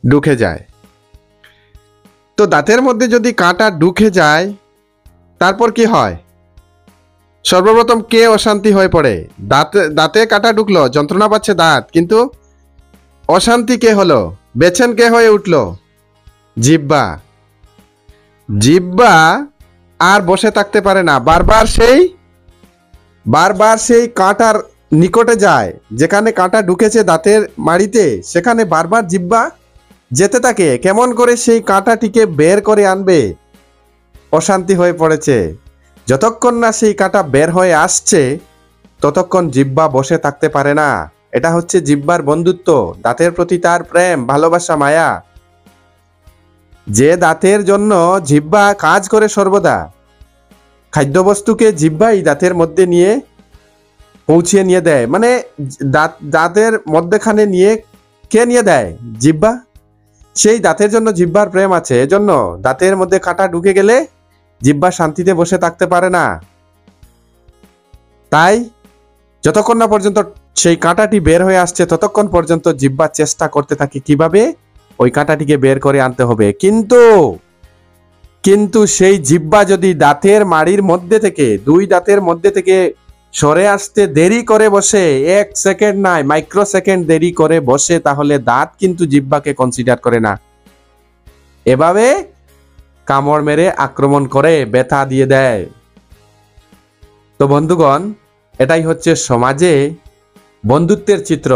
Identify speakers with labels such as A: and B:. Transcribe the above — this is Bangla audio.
A: ঢুকে যায়। তো দাঁতের মধ্যে যদি কাঁটা ঢুকে যায় তারপর কি হয়? সর্বপ্রথম কে অশান্তি হয়ে পড়ে? দাঁতে দাঁতে কাঁটা ঢুকলো, যন্ত্রণা পাচ্ছে দাঁত, কিন্তু অশান্তি কে হলো? বেচেন কে হয়ে উঠলো? জিহ্বা। জিহ্বা আর বসে থাকতে পারে না, বারবার সেই কাঁটার নিকটে যায়, যেখানে কাঁটা ঢুকেছে দাঁতের মাড়িতে, সেখানে বারবার জিহ্বা যেতে থাকে কেমন করে সেই কাঁটাটিকে বের করে আনবে। অশান্তি হয়ে পড়েছে। যতক্ষণ না সেই কাঁটা বের হয়ে আসছে ততক্ষণ জিহ্বা বসে থাকতে পারে না। এটা হচ্ছে জিহ্বার বন্ধুত্ব, দাঁতের প্রতি তার প্রেম, ভালোবাসা, মায়া। যে দাঁতের জন্য জিহ্বা কাজ করে সর্বদা, খাদ্যবস্তুকে জিহ্বাই দাঁতের মধ্যে নিয়ে পৌঁছিয়ে নিয়ে দেয়। মানে দাঁতের মধ্যেখানে নিয়ে কে নিয়ে দেয়? জিহ্বা। সেই দাঁতের জন্য জিহ্বার প্রেম আছে, এজন্য দাঁতের মধ্যে কাঁটা ঢুকে গেলে জিহ্বা শান্তিতে বসে থাকতে পারে না। তাই যতক্ষণ না পর্যন্ত সেই কাঁটাটি বের হয়ে আসছে ততক্ষণ পর্যন্ত জিহ্বা চেষ্টা করতে থাকে কিভাবে ওই কাঁটাটিকে বের করে আনতে হবে। কিন্তু সেই জিহ্বা যদি দাঁতের মাড়ির মধ্যে থেকে, দুই দাঁতের মধ্যে থেকে সরে আসতে দেরি করে বসে, 1 সেকেন্ড নয়, মাইক্রো সেকেন্ড দেরি করে বসে, তাহলে দাঁত কিন্তু জিহ্বাকে কনসিডার করে না। এভাবে কামড় মেরে আক্রমণ করে ব্যথা দিয়ে দেয়। তো বন্ধুগণ, এটাই হচ্ছে সমাজে বন্ধুত্বের চিত্র।